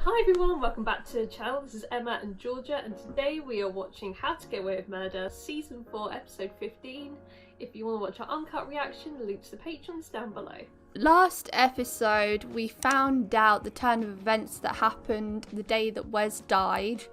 Hi everyone, welcome back to the channel. This is Emma and Georgia, and today we are watching How to Get Away with Murder Season 4 Episode 15. If you want to watch our uncut reaction, the link to the patrons down below. Last episode we found out the turn of events that happened the day that Wes died.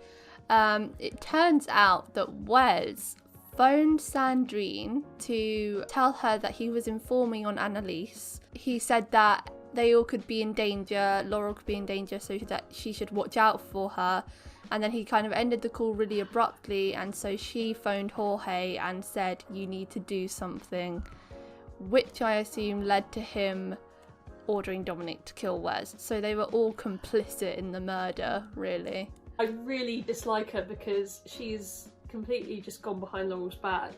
It turns out that Wes phoned Sandrine to tell her that he was informing on Annalise. He said that they all could be in danger, Laurel could be in danger, so that she should watch out for her. And then he kind of ended the call really abruptly, and so she phoned Jorge and said, you need to do something, which I assume led to him ordering Dominic to kill Wes. So they were all complicit in the murder, really. I really dislike her because she's completely just gone behind Laurel's back.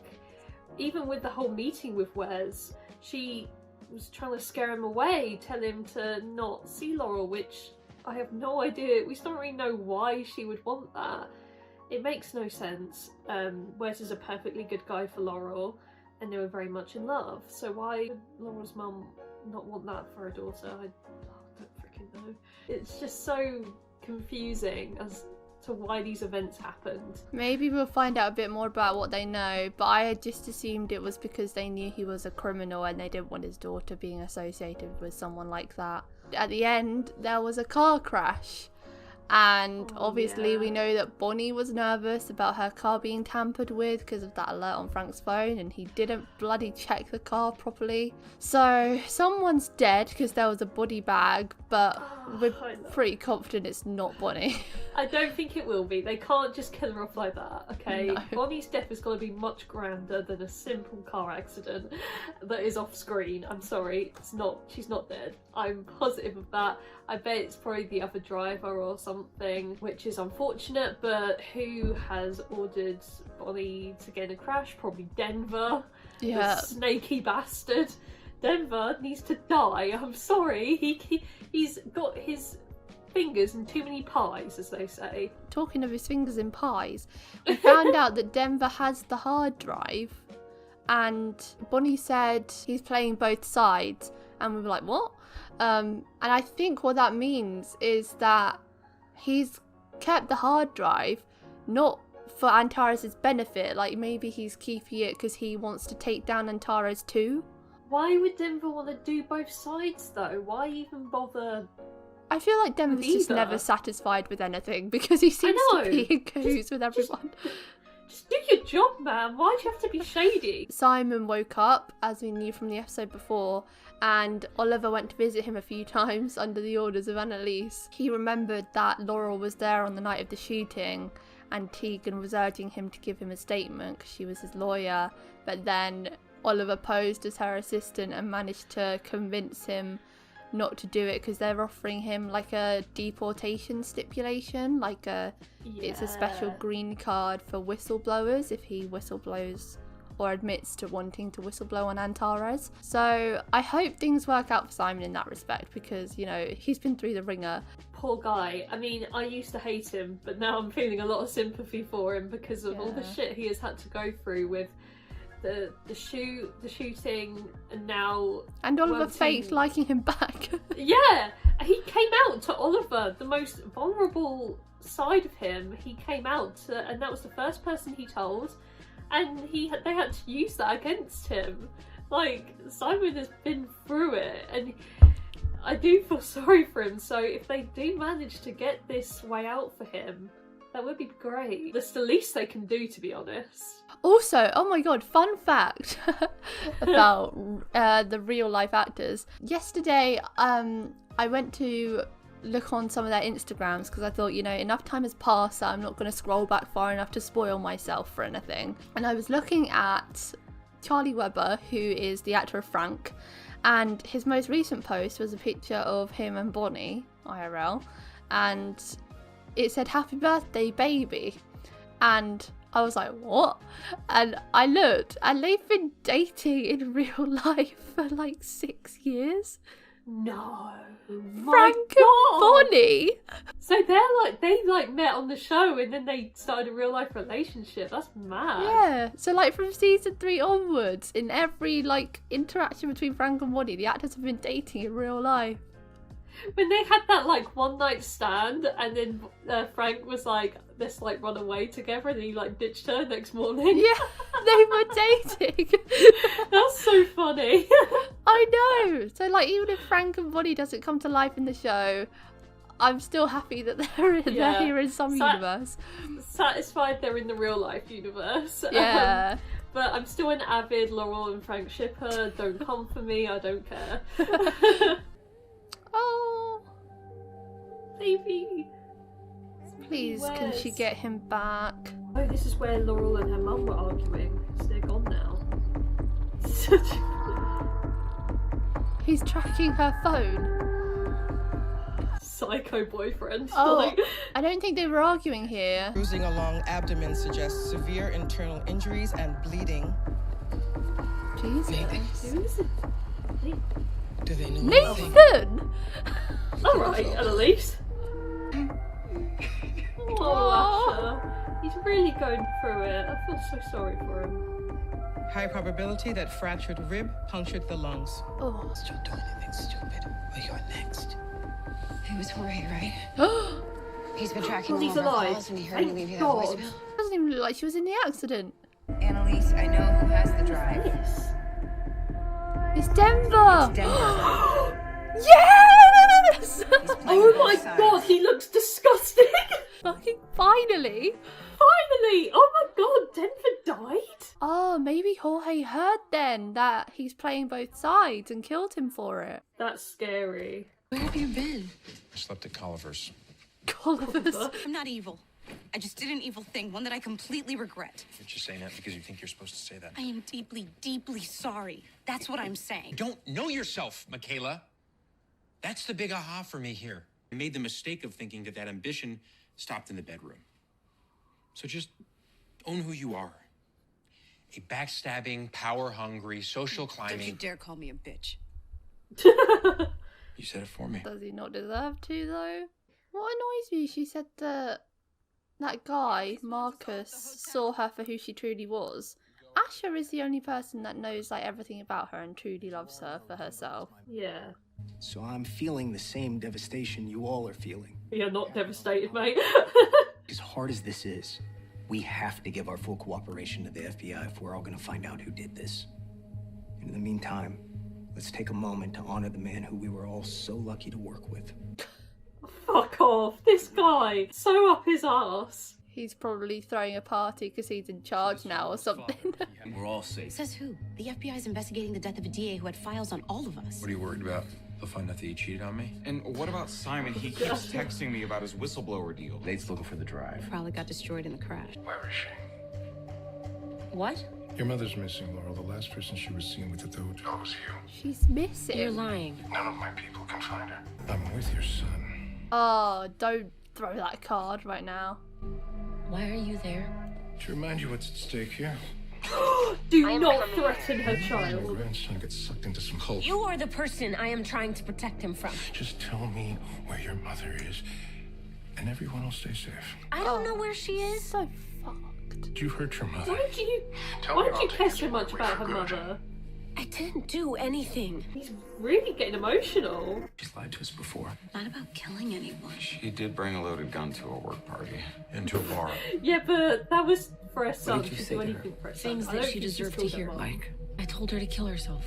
Even with the whole meeting with Wes, she was trying to scare him away, tell him to not see Laurel, which I have no idea. We don't really know why she would want that. It makes no sense. Wes is a perfectly good guy for Laurel, and they were very much in love. So why would Laurel's mum not want that for her daughter? I don't freaking know. It's just so confusing as to why these events happened. Maybe we'll find out a bit more about what they know, but I had just assumed it was because they knew he was a criminal and they didn't want his daughter being associated with someone like that. At the end, there was a car crash, and obviously we know that Bonnie was nervous about her car being tampered with because of that alert on Frank's phone, and he didn't bloody check the car properly. So someone's dead because there was a body bag, but we're pretty confident it's not Bonnie. I don't think it will be. They can't just kill her off like that, okay? No. Bonnie's death is going to be much grander than a simple car accident that is off screen. I'm sorry, it's not. She's not dead. I'm positive of that. I bet it's probably the other driver or something, which is unfortunate, but who has ordered Bonnie to get in a crash? Probably Denver. Yeah. The snaky bastard. Denver needs to die. I'm sorry. He's got his fingers in too many pies, as they say. Talking of his fingers in pies, we found out that Denver has the hard drive, and Bonnie said he's playing both sides, and we were like, what? And I think what that means is that he's kept the hard drive not for Antares' benefit, like maybe he's keeping it because he wants to take down Antares too. Why would Denver want to do both sides though? Why even bother? I feel like Denver's just never satisfied with anything because he seems to be in cahoots with everyone. Just do your job, man. Why do you have to be shady? Simon woke up, as we knew from the episode before, and Oliver went to visit him a few times under the orders of Annalise. He remembered that Laurel was there on the night of the shooting, and Tegan was urging him to give him a statement because she was his lawyer, but then Oliver posed as her assistant and managed to convince him not to do it because they're offering him like a deportation stipulation, like it's a special green card for whistleblowers if he whistleblows or admits to wanting to whistleblow on Antares. So I hope things work out for Simon in that respect because, you know, he's been through the ringer. Poor guy. I mean, I used to hate him, but now I'm feeling a lot of sympathy for him because of all the shit he has had to go through with the shooting, and now Oliver faked liking him back. Yeah, he came out to Oliver, the most vulnerable side of him. He came out to, and that was the first person he told, and they had to use that against him. Like, Simon has been through it, and I do feel sorry for him. So if they do manage to get this way out for him, that would be great. That's the least they can do, to be honest. Also, oh my god, fun fact about the real life actors. Yesterday, I went to look on some of their Instagrams because I thought, you know, enough time has passed so I'm not going to scroll back far enough to spoil myself for anything. And I was looking at Charlie Webber, who is the actor of Frank, and his most recent post was a picture of him and Bonnie, IRL, and it said, "Happy birthday, baby." And I was like, what? And I looked, and they've been dating in real life for like 6 years. No, Frank and Bonnie. So they met on the show, and then they started a real life relationship. That's mad. Yeah. So like from season 3 onwards, in every like interaction between Frank and Bonnie, the actors have been dating in real life. When they had that like one night stand, and then Frank was like, let's like run away together, and he like ditched her next morning. Yeah, they were dating. That's so funny. I know. So like, even if Frank and Bonnie doesn't come to life in the show, I'm still happy that they're here in some universe. Satisfied they're in the real life universe. Yeah. But I'm still an avid Laurel and Frank shipper. Don't come for me, I don't care. Oh. Baby. Please, can she get him back? Oh, this is where Laurel and her mum were arguing. So they're gone now. He's tracking her phone. Psycho boyfriend. Oh, Like... I don't think they were arguing here. Bruising along abdomen suggests severe internal injuries and bleeding. Jesus. Do they know Nathan! Alright, Annalise. Oh, Asher. He's really going through it. I feel so sorry for him. High probability that fractured rib punctured the lungs. Oh. Don't do anything stupid. What you got next? It was Jorge, right? Oh. He's been tracking all He's of our alive. calls and he heard me Thank leave you that God. voicemail. Doesn't even look like she was in the accident. Annalise, I know who has the drive. Yes. It's Denver! It's Denver. Yes! He's playing Oh both my sides. god, he looks disgusting! Fucking finally! Finally! Oh my god, Denver died? Oh, maybe Jorge heard then that he's playing both sides and killed him for it. That's scary. Where have you been? I slept at Culliver's. Culliver's. I'm not evil. I just did an evil thing, one that I completely regret. You're just saying that because you think you're supposed to say that. I am deeply, deeply sorry. That's what I'm saying. You don't know yourself, Michaela. That's the big aha for me here. I made the mistake of thinking that ambition stopped in the bedroom. So just own who you are. A backstabbing, power-hungry, social Don't you climbing... dare call me a bitch. You said it for me. Does he not deserve to, though? What annoys me, she said that guy, Marcus, saw her for who she truly was. Asher is the only person that knows like everything about her and truly loves her for herself. Yeah. So I'm feeling the same devastation you all are feeling. You're not devastated, mate. As hard as this is, we have to give our full cooperation to the FBI if we're all gonna find out who did this. And in the meantime, let's take a moment to honor the man who we were all so lucky to work with. Fuck off. This guy. So up his arse. He's probably throwing a party because he's in charge now or something. We're all safe. Says who? The FBI is investigating the death of a DA who had files on all of us. What are you worried about? They'll find out that you cheated on me? And what about Simon? He keeps texting me about his whistleblower deal. Nate's looking for the drive. Probably got destroyed in the crash. Where is she? What? Your mother's missing, Laurel. The last person she was seen with at the hotel was you. She's missing. You're lying. None of my people can find her. I'm with your son. Oh, don't throw that card right now. Why are you there? To remind you what's at stake here. Do not threaten her Your child. grandson gets sucked into some cult. You are the person I am trying to protect him from. Just tell me where your mother is, and everyone will stay safe. I don't know where she is. So fucked. You hurt your mother. Why do you care so much about her mother? I didn't do anything. He's really getting emotional. She's lied to us before. Not about killing anyone. She did bring a loaded gun to a work party. Into a bar. Yeah, but that was for her son. did you She'd say do to her? anything for her son. Things I that don't she think she's deserved to killed her hear. mum. Like, I told her to kill herself.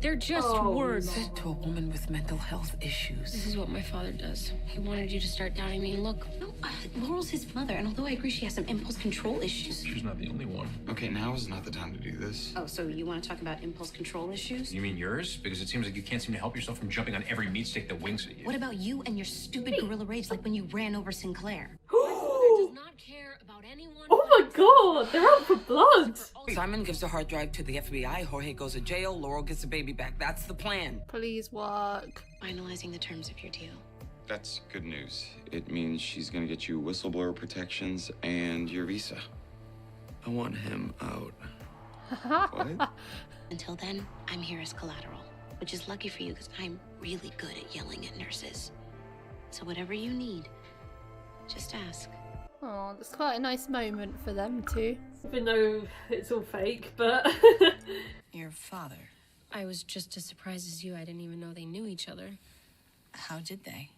They're just Oh, words. no. To a woman with mental health issues. This is what my father does. He wanted you to start doubting me. Look, Laurel's his mother, and although I agree she has some impulse control issues. She's not the only one. Okay, now is not the time to do this. Oh, so you want to talk about impulse control issues? You mean yours? Because it seems like you can't seem to help yourself from jumping on every meat stick that winks at you. What about you and your stupid gorilla rage, like when you ran over Sinclair? Oh Does not care about anyone. my god, they're out for blood. Simon gives a hard drive to the FBI, Jorge goes to jail, Laurel gets the baby back. That's the plan. Please work. Finalizing the terms of your deal. That's good news. It means she's gonna get you whistleblower protections and your visa. I want him out. What? Until then, I'm here as collateral, which is lucky for you because I'm really good at yelling at nurses. So whatever you need, just ask. Oh, that's quite a nice moment for them too. Even though it's all fake, but... Your father. I was just as surprised as you. I didn't even know they knew each other. How did they?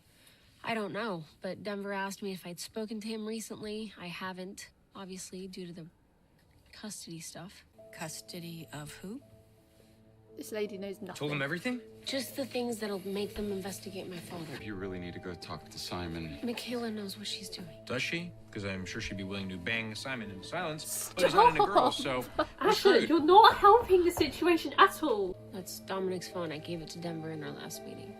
I don't know, but Denver asked me if I'd spoken to him recently. I haven't, obviously, due to the custody stuff. Custody of who? This lady knows nothing. Told him everything? Just the things that'll make them investigate my father. You really need to go talk to Simon. Michaela knows what she's doing. Does she? Because I'm sure she'd be willing to bang Simon into silence. But Stop. he's not into girls, so we're Ashley, screwed. you're not helping the situation at all. That's Dominic's phone. I gave it to Denver in our last meeting.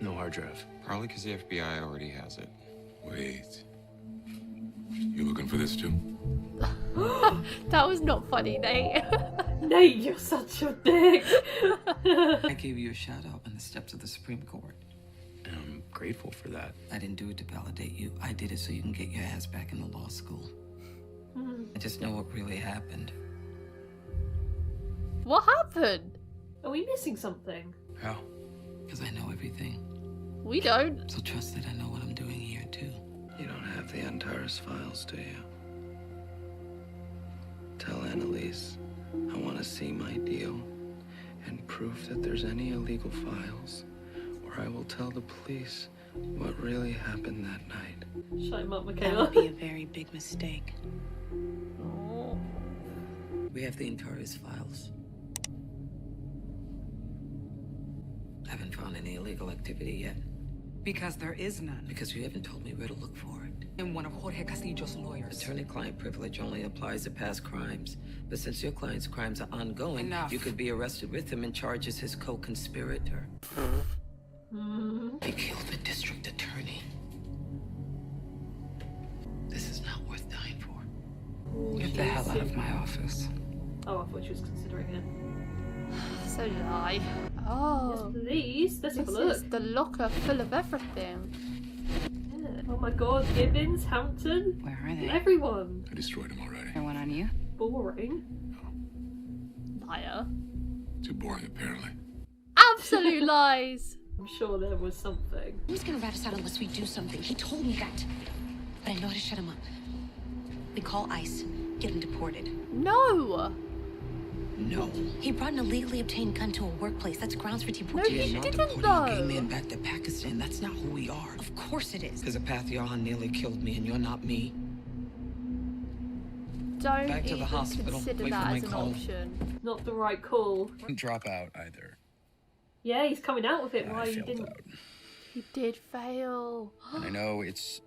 No hard drive. Probably because the FBI already has it. Wait. You looking for this too? That was not funny, Nate. Nate, you're such a dick. I gave you a shout out on the steps of the Supreme Court. And I'm grateful for that. I didn't do it to validate you. I did it so you can get your ass back into law school. I just know what really happened. What happened? Are we missing something? How? Because I know everything. We don't. So trust that I know what I'm doing here, too. You don't have the Antares files, do you? Tell Annalise I want to see my deal and proof that there's any illegal files, or I will tell the police what really happened that night. Shut him up, That Michaela. would be a very big mistake. Oh. We have the Antares files. Haven't found any illegal activity yet. Because there is none. Because you haven't told me where to look for it. And one of Jorge Castillo's lawyers. Attorney-client privilege only applies to past crimes. But since your client's crimes are ongoing, Enough. you could be arrested with him and charged as his co-conspirator. He killed the district attorney. This is not worth dying for. Get the hell out of my office. Oh, I thought she was considering it. So did I. Oh. Yes, please. Let's have a This look. is the locker full of everything. Yeah. Oh my god, Gibbons, Hampton, Where are they? everyone. I destroyed them already. There one on you? Boring. Liar. Too boring, apparently. Absolute lies. I'm sure there was something. He's gonna rat us out unless we do something. He told me that. But I know how to shut him up. We call ICE, get him deported. No. No. He brought an illegally obtained gun to a workplace. That's grounds for No, deportation. you not didn't deporting a gay though. man back to Pakistan. That's not who we are. Of course it is. Because a Pathiahan nearly killed me, and you're not me. Don't Back to the even hospital. consider Wait for that my as an call. option. Not the right call. Didn't drop out either. Yeah, he's coming out with it. Why I you failed didn't? out. He did fail. And I know it's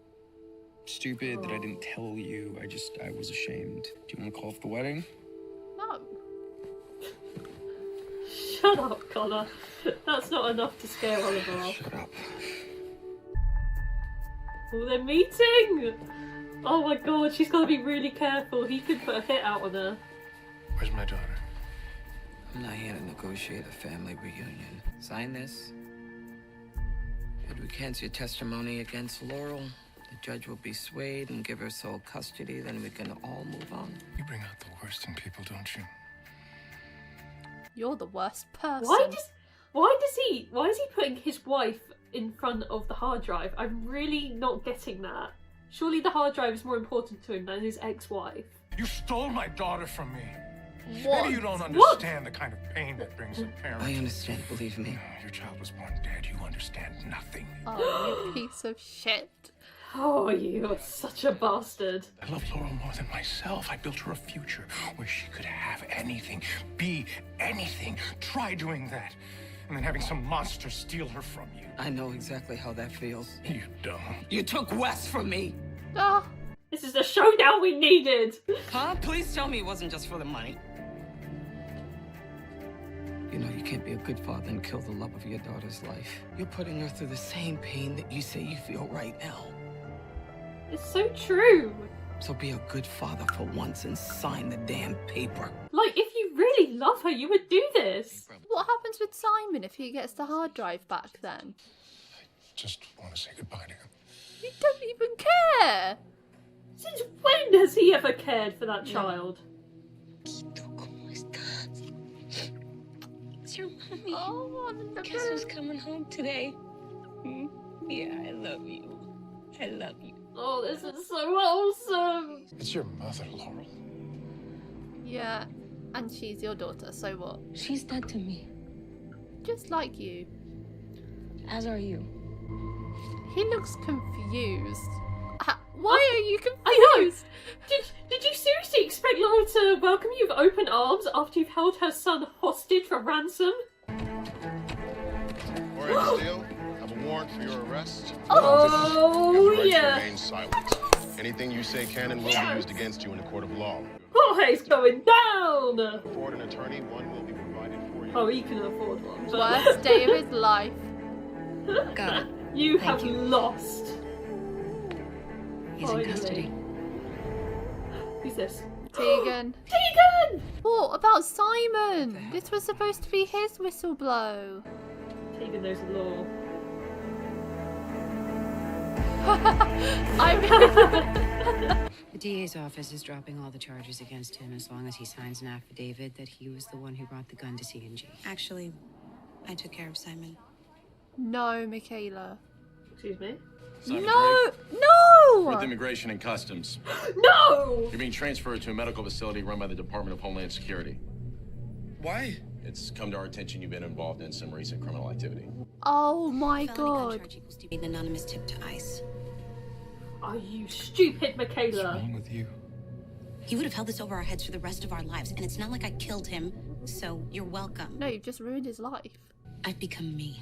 stupid that I didn't tell you. I was ashamed. Do you want to call off the wedding? No. Shut up, Connor. That's not enough to scare Oliver off. Shut up. Oh, they're meeting! Oh my god, she's gotta be really careful. He could put a hit out on her. Where's my daughter? I'm not here to negotiate a family reunion. Sign this. It recants your testimony against Laurel. The judge will be swayed and give her sole custody, then we can all move on. You bring out the worst in people, don't you? You're the worst person. Why is he putting his wife in front of the hard drive? I'm really not getting that. Surely the hard drive is more important to him than his ex-wife. You stole my daughter from me. What? Maybe you don't understand the kind of pain that brings a parent. I understand, believe me. Your child was born dead. You understand nothing. Oh, you piece of shit. Oh, you are such a bastard. I love Laurel more than myself. I built her a future where she could have anything, be anything. Try doing that. And then having some monster steal her from you. I know exactly how that feels. You don't. You took Wes from me! Ah. This is the showdown we needed! Huh? Please tell me it wasn't just for the money. You know you can't be a good father and kill the love of your daughter's life. You're putting her through the same pain that you say you feel right now. It's so true. So be a good father for once and sign the damn paper. Like, if you really love her, you would do this. What happens with Simon if he gets the hard drive back then? Just want to say goodbye to him. You don't even care. Since when has he ever cared for that child? It's your mommy. Oh, Guess who's coming home today? Yeah, I love you. I love you. Oh, this is so wholesome. It's your mother, Laurel. Yeah, and she's your daughter, so what? She's dead to me. Just like you. As are you. He looks confused. Why are you confused? I know! Did you seriously expect Laurel to welcome you with open arms after you've held her son hostage for ransom? Warrant Steele, I have a warrant for your arrest. Oh, you have the right yeah. to remain silent. Anything you say can and will be used against you in a court of law. Jorge's going down! Afford an attorney, one will be provided for you. Oh, he can afford one. Worst day of his life. Got it. You Thank have you. lost. He's in custody. Who's this? Tegan. Tegan! What about Simon? This was supposed to be his whistle blow. Tegan knows the law. The DA's office is dropping all the charges against him as long as he signs an affidavit that he was the one who brought the gun to C&G. Actually, I took care of Simon. No, Michaela. Excuse me? Simon No! Drake, No! with Immigration and Customs. No! You're being transferred to a medical facility run by the Department of Homeland Security. Why? It's come to our attention you've been involved in some recent criminal activity. Oh my Felony gun god. charge equals to an anonymous tip to ICE. Are you stupid, Michaela? What's wrong with you? He would have held this over our heads for the rest of our lives, and it's not like I killed him, so you're welcome. No, you've just ruined his life. I've become me.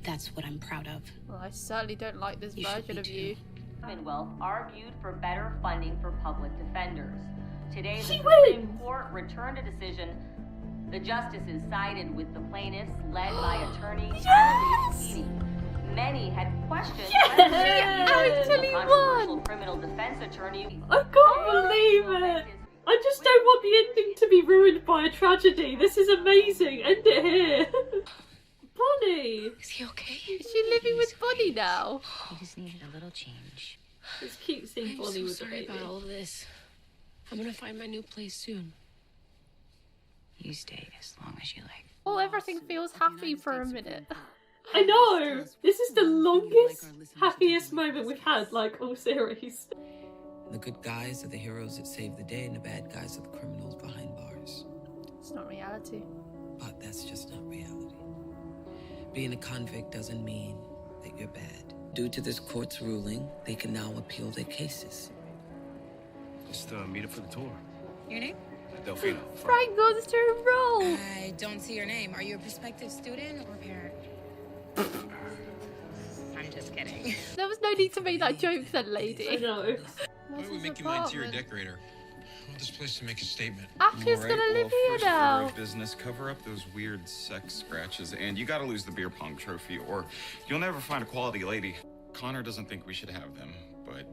That's what I'm proud of. Well, I certainly don't like this version of you. Commonwealth argued for better funding for public defenders. Today, the She Supreme wins! Court returned a decision. The justices sided with the plaintiffs, led by attorney Annalise Keating. Many had questioned whether Yes! the controversial criminal defense attorney. I can't believe it! I just don't want the ending to be ruined by a tragedy. This is amazing. End it here. Bonnie! Is he okay? Is she living with Bonnie now? He just needed a little change. It's cute seeing I'm Bonnie so with the sorry baby. about all of this. I'm gonna find my new place soon. You stay as long as you like. Oh, everything feels happy for a minute. I know! This is the longest, happiest moment we've had, like, all series. The good guys are the heroes that save the day, and the bad guys are the criminals behind bars. It's not reality. But that's just not reality. Being a convict doesn't mean that you're bad. Due to this court's ruling, they can now appeal their cases. Just meet up for the tour. Your name? Delfino. Frank goes to roll. I don't see your name. Are you a prospective student or parent? I'm just kidding. There was no need to make that joke then, I lady. know. Why don't we make you my interior decorator? I want this place to make a statement. Ashley's gonna live here first now. order of business, cover up those weird sex scratches, and you gotta lose the beer pong trophy, or you'll never find a quality lady. Connor doesn't think we should have them, but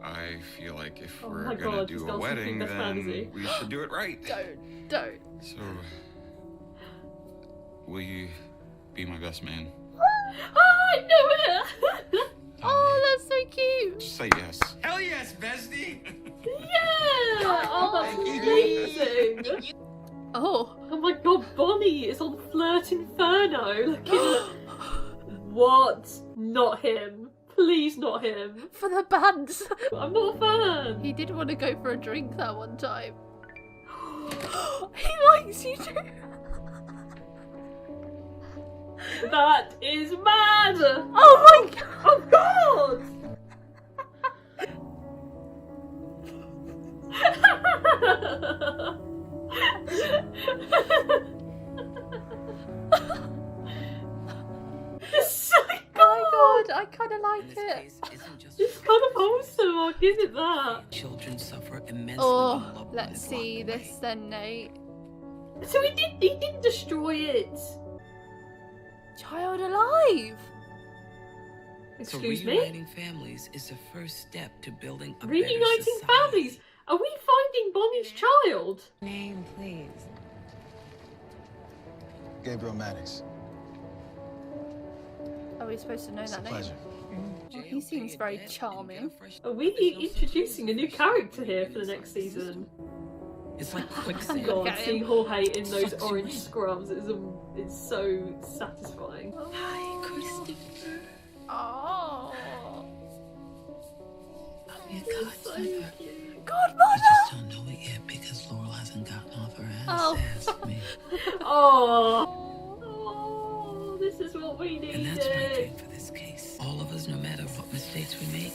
I feel like if Oh we're my gonna God, this do a girl's wedding, thinking then that's fantasy. we should do it right. Don't. So, will you be my best man? Oh, I knew it! Oh, that's so cute. Just say yes. Hell yes, bestie! Yeah! Oh, that's amazing! Oh. Oh my god, Bonnie is on Flirt Inferno. Look at it. What? Not him. Please not him. For the bands. I'm not a fan. He did want to go for a drink that one time. He likes you too. That is mad! Oh my god! Oh god! It's so good! Oh my god, I kind of like This it. case isn't just It's kind of wholesome, I'll give it that. children suffer immensely. when Oh, loved one let's is see locked away. this then, Nate. So he didn't destroy it. Child alive. So Excuse me? reuniting families is the first step to building a better Reuniting society. families? Are we finding Bonnie's child? Name, please. Gabriel Maddox. Are we supposed to know It's a that name? pleasure. Well, he seems very charming. Are we introducing a new character here for the next season? It's like Oh quicksand. god, Okay. seeing Jorge in those Sucks you orange in. scrubs is so satisfying. Hi, Christopher. Oh. I'll be a godsend. God, I just don't know it yet because Laurel hasn't gotten off her ass Oh. to ask me. Oh, this is what we And that's my needed. dream for this case. Because no matter what mistakes we make,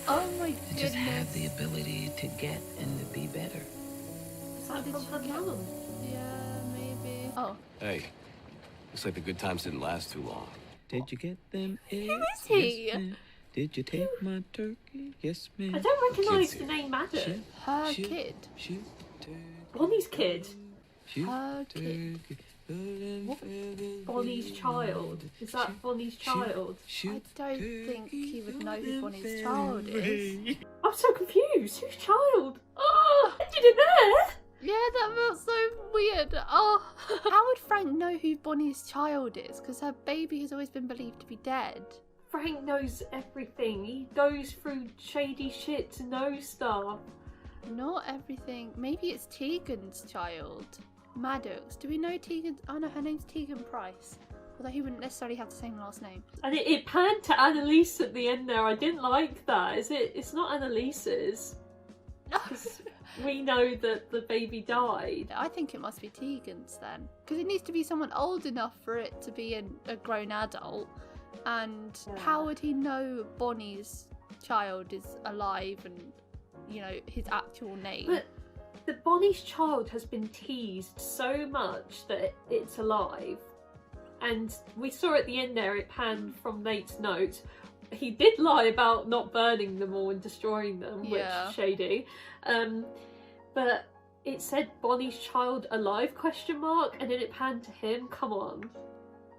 Oh my we goodness. just have the ability to get and to be better. Is that from her mum? Yeah, maybe. Oh. Hey, looks like the good times didn't last too long. Did you get them eggs? Who is he? Yes, ma'am. Did you take my turkey? Yes, ma'am. I don't recognise Kid's the name Maddox. Her kid. Shoot, turkey, Bonnie's kid. shoot, Her kid. turkey. Bonnie's child. Is that Bonnie's child? I don't think he would know who Bonnie's child is. I'm so confused. Whose child? Oh, I did it there. Yeah, that felt so weird. Oh, how would Frank know who Bonnie's child is? Because her baby has always been believed to be dead. Frank knows everything. He goes through shady shit to know stuff. Not everything. Maybe it's Tegan's child. Maddox. Do we know Tegan? Oh no, her name's Tegan Price. Although he wouldn't necessarily have the same last name. And it panned to Annalise at the end there. I didn't like that. It's not Annalise's. 'Cause we know that the baby died. I think it must be Tegan's then. Because it needs to be someone old enough for it to be a grown adult. And how would he know Bonnie's child is alive and, you know, his actual name? But the Bonnie's child has been teased so much that it's alive. And we saw at the end there, it panned from Nate's note. He did lie about not burning them all and destroying them, which is shady. But it said Bonnie's child alive, ? And then it panned to him. Come on.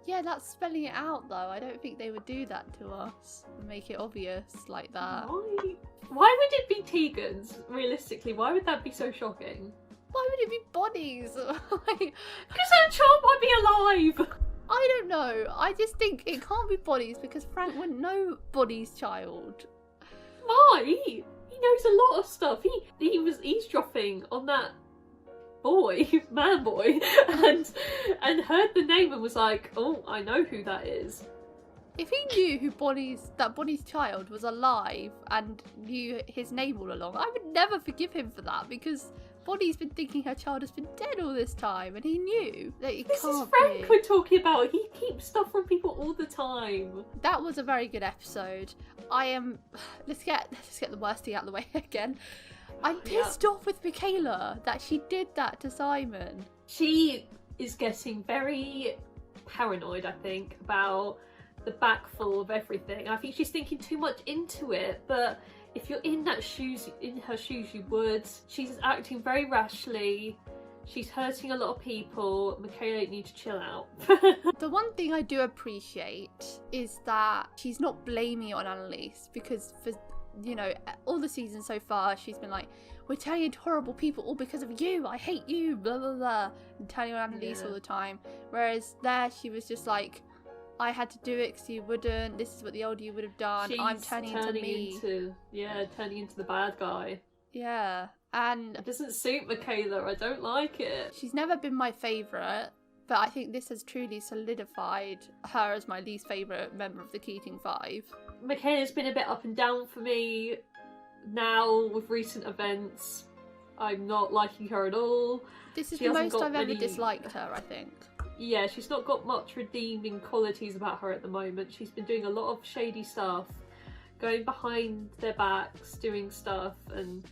Yeah, that's spelling it out though. I don't think they would do that to us and make it obvious like that. Why would it be Tegan's? Realistically, why would that be so shocking? Why would it be Bonnie's? Because her child might be alive! I don't know. I just think it can't be Bonnie's because Frank wouldn't know Bonnie's child. Why? He knows a lot of stuff. He was eavesdropping on that man boy, and heard the name and was like, oh, I know who that is. If he knew who Bonnie's child was alive and knew his name all along, I would never forgive him for that because Bonnie's been thinking her child has been dead all this time and he knew that it This can't is Frank be. we're talking about. He keeps stuff from people all the time. That was a very good episode. Let's get the worst thing out of the way again. I'm pissed off with Michaela that she did that to Simon. She is getting very paranoid, I think, about the backful of everything. I think she's thinking too much into it, but if you're in her shoes, you would. She's acting very rashly. She's hurting a lot of people. Michaela needs to chill out. The one thing I do appreciate is that she's not blaming it on Annalise because for, you know, all the seasons so far she's been like, we're turning into horrible people all because of you, I hate you, blah blah blah, and turning on Annalise all the time. Whereas there she was just like, I had to do it because you wouldn't, this is what the older you would have done, I'm turning into me. Turning into the bad guy. Yeah, and it doesn't suit Michaela, I don't like it. She's never been my favourite, but I think this has truly solidified her as my least favourite member of the Keating Five. Michaela's been a bit up and down for me now with recent events. I'm not liking her at all. This is the most I've ever disliked her, I think. Yeah, she's not got much redeeming qualities about her at the moment. She's been doing a lot of shady stuff, going behind their backs, doing stuff, and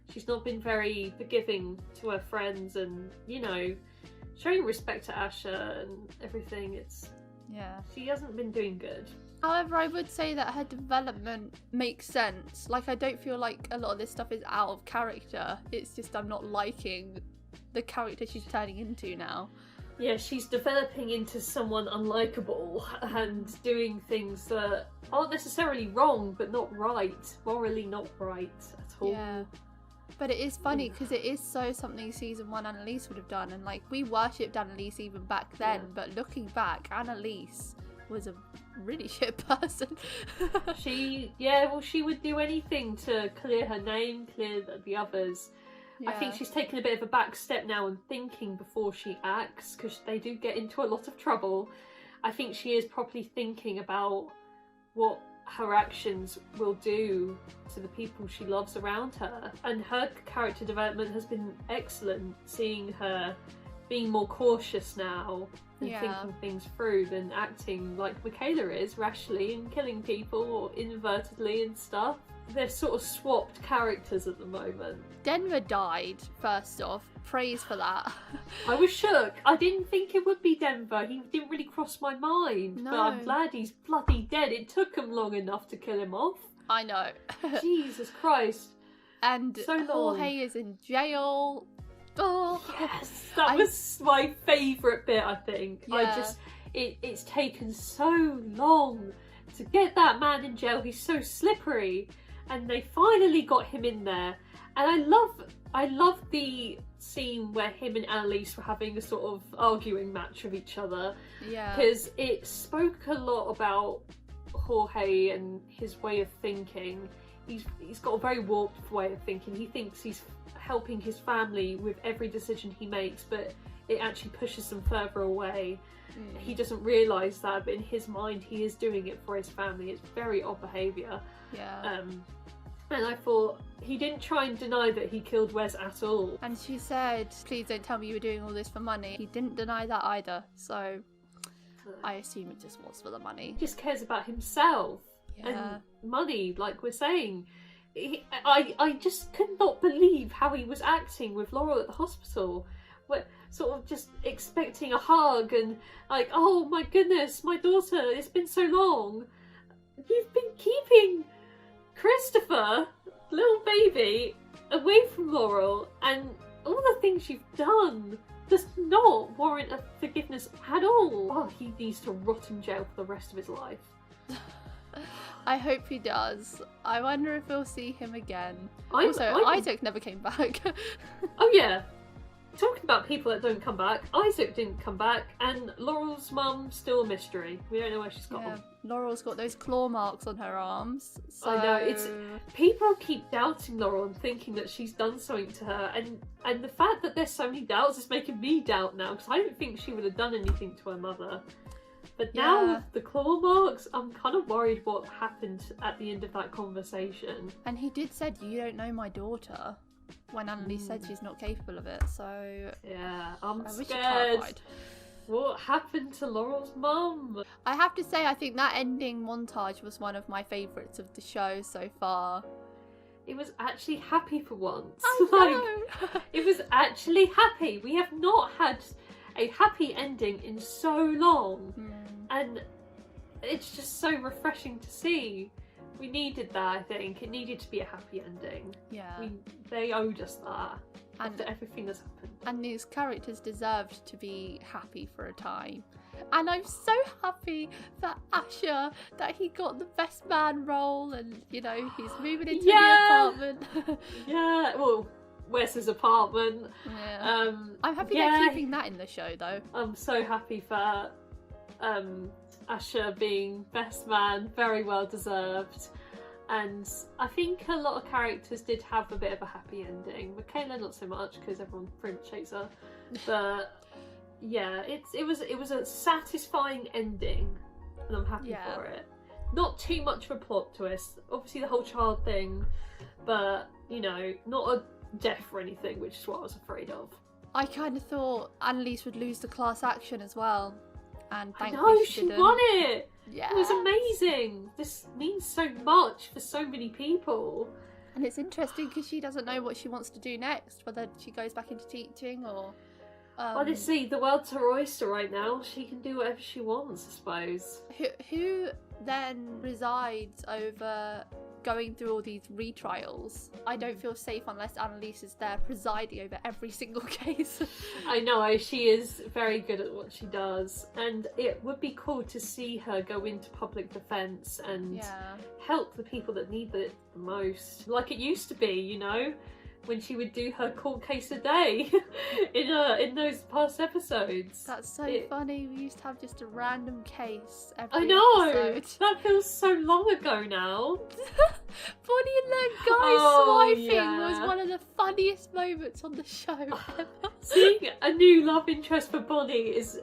she's not been very forgiving to her friends and, you know, showing respect to Asha and everything. She hasn't been doing good. However, I would say that her development makes sense. Like, I don't feel like a lot of this stuff is out of character. It's just I'm not liking the character she's turning into now. Yeah, she's developing into someone unlikable and doing things that aren't necessarily wrong, but not right. Morally not right at all. Yeah. But it is funny because it is so something season 1 Annalise would have done, and like we worshipped Annalise even back then, but looking back, Annalise was a really shit person. She would do anything to clear her name, clear the others. Yeah. I think she's taken a bit of a back step now and thinking before she acts, because they do get into a lot of trouble. I think she is properly thinking about what her actions will do to the people she loves around her, and her character development has been excellent, seeing her being more cautious now and Yeah. thinking things through than acting like Michaela is, rashly and killing people or inadvertently and stuff. They're sort of swapped characters at the moment. Denver died, first off. Praise for that. I was shook. I didn't think it would be Denver. He didn't really cross my mind. But I'm No. glad he's bloody dead. It took him long enough to kill him off. I know. Jesus Christ. And So long. Jorge is in jail. Oh. Yes, that was my favourite bit, I think. Yeah. It's taken so long to get that man in jail. He's so slippery. And they finally got him in there. And I love the scene where him and Annalise were having a sort of arguing match with each other. Yeah. Because it spoke a lot about Jorge and his way of thinking. He's got a very warped way of thinking. He thinks he's helping his family with every decision he makes, but it actually pushes them further away. He doesn't realise that, but in his mind he is doing it for his family. It's very odd behaviour. Yeah. And I thought, he didn't try and deny that he killed Wes at all. And she said, please don't tell me you were doing all this for money. He didn't deny that either, so I assume it just was for the money. He just cares about himself and money, like we're saying. I just could not believe how he was acting with Laurel at the hospital. We're sort of just expecting a hug and like, oh my goodness, my daughter, it's been so long. You've been keeping Christopher, little baby, away from Laurel, and all the things you've done does not warrant a forgiveness at all. Oh, he needs to rot in jail for the rest of his life. I hope he does. I wonder if we'll see him again. I'm- Isaac never came back. Oh yeah, talking about people that don't come back, Isaac didn't come back, and Laurel's mum still a mystery. We don't know where she's gone. Yeah, Laurel's got those claw marks on her arms. So... I know, it's people keep doubting Laurel and thinking that she's done something to her, and the fact that there's so many doubts is making me doubt now, because I don't think she would have done anything to her mother. But now Yeah. with the claw marks, I'm kind of worried what happened at the end of that conversation. And he did said, you don't know my daughter, when Annalise said she's not capable of it, so... Yeah, I'm I wish you scared. clarified. What happened to Laurel's mum? I have to say, I think that ending montage was one of my favourites of the show so far. It was actually happy for once. I know. It was actually happy. We have not had a happy ending in so long. And it's just so refreshing to see. We needed that, I think. It needed to be a happy ending. Yeah. They owed us that. And after everything that's happened. And these characters deserved to be happy for a time. And I'm so happy for Asher that he got the best man role and, you know, he's moving into the apartment. Yeah, well, Wes's apartment. Yeah. I'm happy they're keeping that in the show, though. I'm so happy for Asher being best man, very well deserved. And I think a lot of characters did have a bit of a happy ending. Michaela not so much because everyone pretty much hates her. But yeah, it was a satisfying ending, and I'm happy for it. Not too much of a plot twist. Obviously the whole child thing, but you know, not a death or anything, which is what I was afraid of. I kind of thought Annalise would lose the class action as well. And I thankfully know, she she didn't. won it! Yeah. It was amazing! This means so much for so many people. And it's interesting because she doesn't know what she wants to do next, whether she goes back into teaching or... Honestly, the world's her oyster right now. She can do whatever she wants, I suppose. Who then presides over going through all these retrials? I don't feel safe unless Annalise is there presiding over every single case. I know, she is very good at what she does, and it would be cool to see her go into public defence and help the people that need it the most. Like it used to be, you know? When she would do her court case a day in those past episodes. That's so funny. We used to have just a random case every I know! episode. That feels so long ago now. Bonnie and that guy swiping yeah. was one of the funniest moments on the show ever. Seeing a new love interest for Bonnie is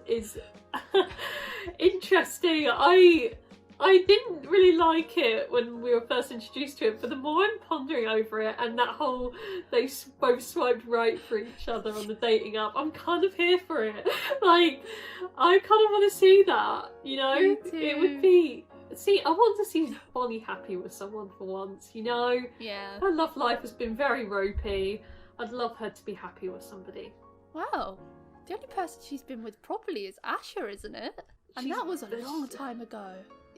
interesting. I didn't really like it when we were first introduced to it, but the more I'm pondering over it and that whole they both swiped right for each other on the dating app, I'm kind of here for it. Like, I kind of want to see that, you know? Me too. It would be... See, I want to see Bonnie happy with someone for once, you know? Yeah. Her love life has been very ropey. I'd love her to be happy with somebody. Wow. The only person she's been with properly is Asher, isn't it? And that was a long time ago.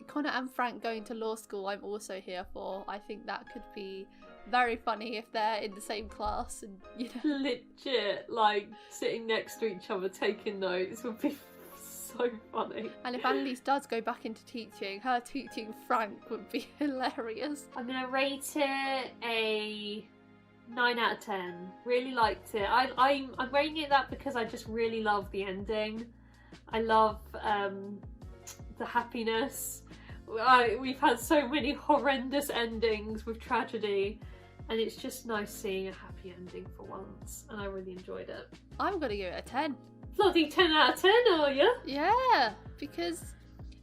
Connor and Frank going to law school, I'm also here for. I think that could be very funny if they're in the same class and, you know. Legit, like, sitting next to each other taking notes would be so funny. And if Annalise does go back into teaching, her teaching Frank would be hilarious. I'm going to rate it a 9 out of 10. Really liked it. I'm rating it that because I just really love the ending. I love the happiness. We've had so many horrendous endings with tragedy, and it's just nice seeing a happy ending for once, and I really enjoyed it. I'm going to give it a 10. Bloody 10 out of 10, are you? Yeah, because,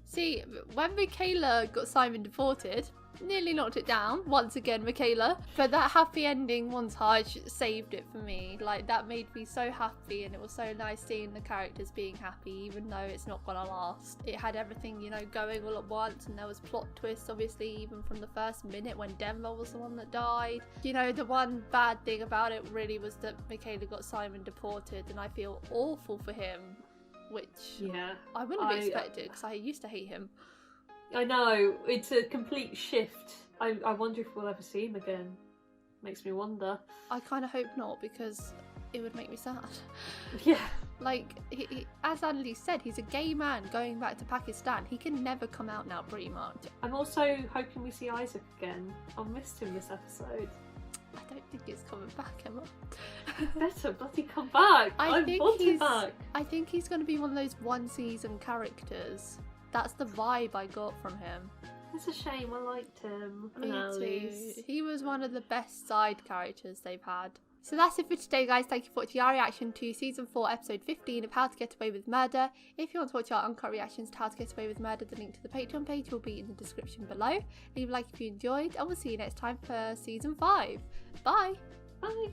see, when Michaela got Simon deported, nearly knocked it down, once again, Michaela. But that happy ending montage saved it for me. Like, that made me so happy, and it was so nice seeing the characters being happy, even though it's not gonna last. It had everything, you know, going all at once, and there was plot twists, obviously, even from the first minute when Denver was the one that died. You know, the one bad thing about it really was that Michaela got Simon deported, and I feel awful for him, which yeah, I wouldn't have expected, because I used to hate him. I know, it's a complete shift. I wonder if we'll ever see him again. Makes me wonder. I kind of hope not, because it would make me sad. Yeah. Like, he, as Annalise said, he's a gay man going back to Pakistan. He can never come out now, pretty much. I'm also hoping we see Isaac again. I missed him this episode. I don't think it's coming back, Emma. Better bloody come back. I want him back. I think he's going to be one of those one-season characters. That's the vibe I got from him. It's a shame, I liked him. Me too. He was one of the best side characters they've had. So that's it for today, guys. Thank you for watching our reaction to Season 4, Episode 15 of How to Get Away with Murder. If you want to watch our uncut reactions to How to Get Away with Murder, the link to the Patreon page will be in the description below. Leave a like if you enjoyed, and we'll see you next time for Season 5. Bye! Bye!